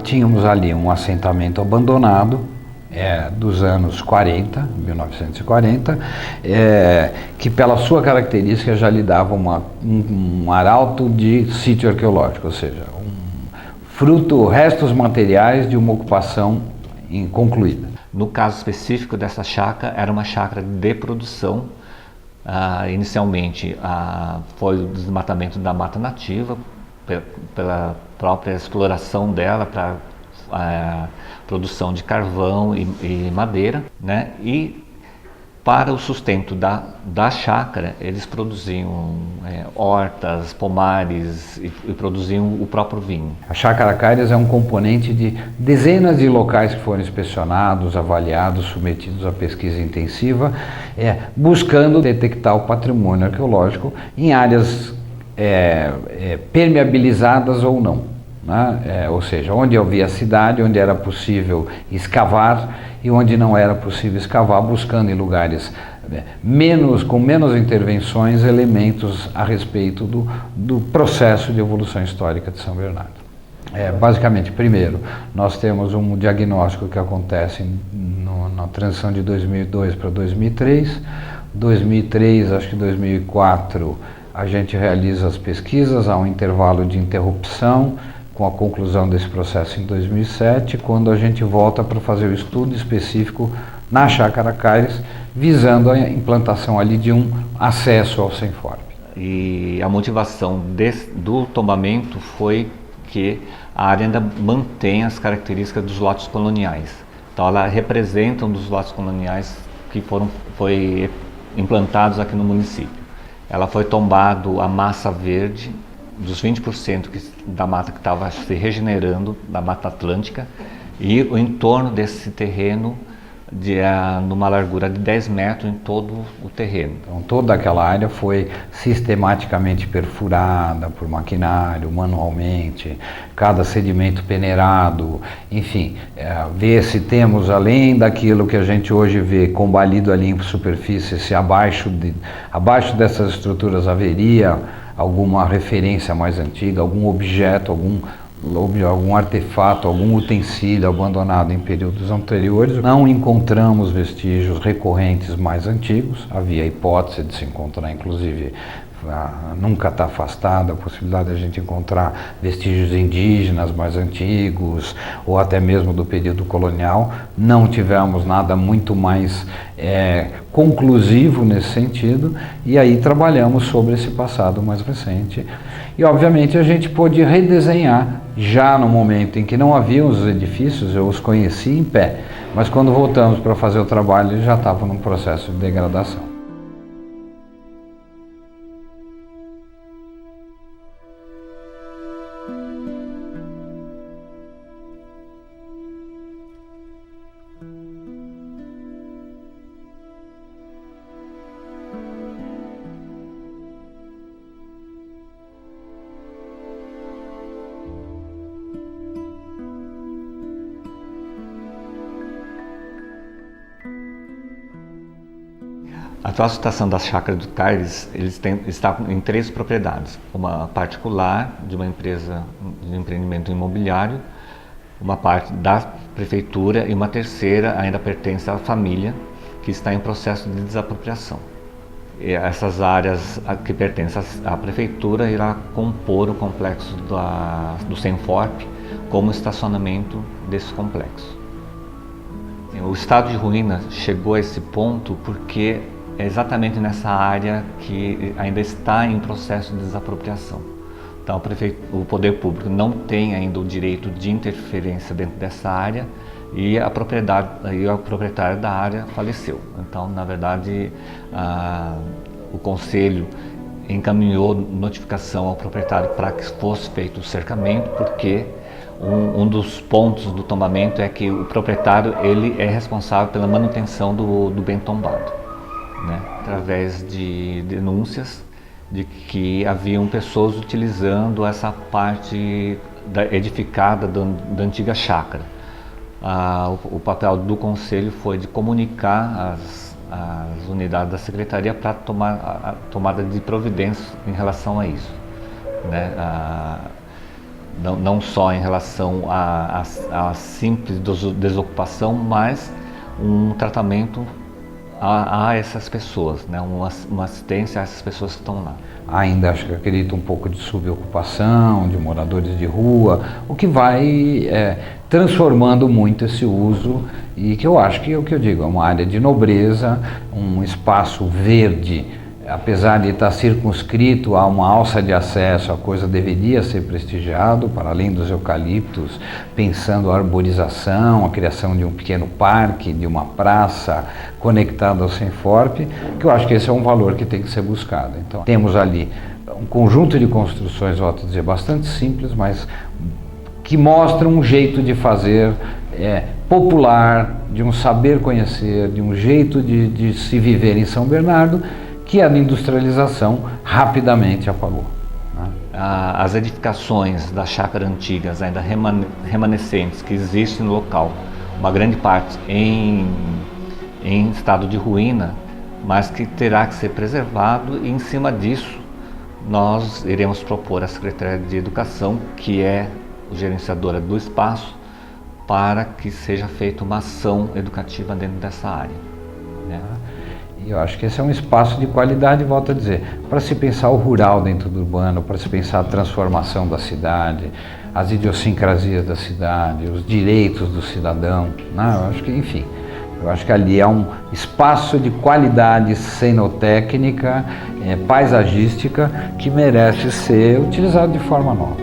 Tínhamos ali um assentamento abandonado, dos anos 40, 1940, que pela sua característica já lhe dava um arauto de sítio arqueológico, ou seja, restos materiais de uma ocupação inconcluída. No caso específico dessa chácara, era uma chácara de produção. Inicialmente foi o desmatamento da mata nativa, pela própria exploração dela para produção de carvão e madeira, né? E para o sustento da chácara, eles produziam hortas, pomares e produziam o próprio vinho. A Chácara Caires é um componente de dezenas de locais que foram inspecionados, avaliados, submetidos a pesquisa intensiva, buscando detectar o patrimônio arqueológico em áreas permeabilizadas ou não. Né? Ou seja, onde havia cidade, onde era possível escavar e onde não era possível escavar, buscando em lugares com menos intervenções, elementos a respeito do processo de evolução histórica de São Bernardo. Basicamente, primeiro, nós temos um diagnóstico que acontece na transição de 2002 para 2003, 2003, acho que 2004, a gente realiza as pesquisas, há um intervalo de interrupção, com a conclusão desse processo em 2007, quando a gente volta para fazer o estudo específico na Chácara Caires, visando a implantação ali de um acesso ao Senforp. E a motivação do tombamento foi que a área ainda mantém as características dos lotes coloniais. Então ela representa um dos lotes coloniais que foi implantados aqui no município. Ela foi tombado a massa verde dos 20% da mata que estava se regenerando, da Mata Atlântica, e o entorno desse terreno numa largura de 10 metros em todo o terreno. Então toda aquela área foi sistematicamente perfurada por maquinário, manualmente, cada sedimento peneirado, enfim, ver se temos, além daquilo que a gente hoje vê combalido ali em superfície, se abaixo dessas estruturas haveria alguma referência mais antiga, algum objeto, algum artefato, algum utensílio abandonado em períodos anteriores. Não encontramos vestígios recorrentes mais antigos, havia a hipótese de se encontrar, inclusive, nunca está afastada a possibilidade de a gente encontrar vestígios indígenas mais antigos, ou até mesmo do período colonial. Não tivemos nada muito mais conclusivo nesse sentido, e aí trabalhamos sobre esse passado mais recente. E obviamente a gente pôde redesenhar, já no momento em que não haviam os edifícios, eu os conheci em pé, mas quando voltamos para fazer o trabalho eles já estavam num processo de degradação. A atual situação da Chácara do Caires, está em 3 propriedades. Uma particular, de uma empresa de empreendimento imobiliário, uma parte da prefeitura e uma terceira ainda pertence à família, que está em processo de desapropriação. E essas áreas que pertencem à prefeitura irá compor o complexo do Senforp como estacionamento desse complexo. O estado de ruína chegou a esse ponto porque é exatamente nessa área que ainda está em processo de desapropriação. Então o poder público não tem ainda o direito de interferência dentro dessa área e o proprietário da área faleceu. Então, na verdade, o conselho encaminhou notificação ao proprietário para que fosse feito o cercamento, porque um dos pontos do tombamento é que o proprietário ele é responsável pela manutenção do bem tombado, né? Através de denúncias de que haviam pessoas utilizando essa parte edificada da antiga chácara. O papel do conselho foi de comunicar as unidades da secretaria para a tomada de providências em relação a isso, né? não só em relação à simples desocupação, mas um tratamento a essas pessoas, né? Uma assistência a essas pessoas que estão lá. Ainda acho que acredito um pouco de subocupação, de moradores de rua, o que vai transformando muito esse uso, e que eu acho que é o que eu digo, é uma área de nobreza, um espaço verde. Apesar de estar circunscrito a uma alça de acesso, a coisa deveria ser prestigiado, para além dos eucaliptos, pensando a arborização, a criação de um pequeno parque, de uma praça conectada ao Senforp, que eu acho que esse é um valor que tem que ser buscado. Então, temos ali um conjunto de construções, volto a dizer, bastante simples, mas que mostram um jeito de fazer popular, de um saber conhecer, de um jeito de se viver em São Bernardo, que a industrialização rapidamente apagou. Né? As edificações das chácaras antigas, ainda remanescentes, que existem no local, uma grande parte em estado de ruína, mas que terá que ser preservado, e em cima disso nós iremos propor à Secretaria de Educação, que é gerenciadora do espaço, para que seja feita uma ação educativa dentro dessa área. Né? E eu acho que esse é um espaço de qualidade, volto a dizer, para se pensar o rural dentro do urbano, para se pensar a transformação da cidade, as idiosincrasias da cidade, os direitos do cidadão, né? Eu acho que, enfim, eu acho que ali é um espaço de qualidade cenotécnica, paisagística, que merece ser utilizado de forma nova.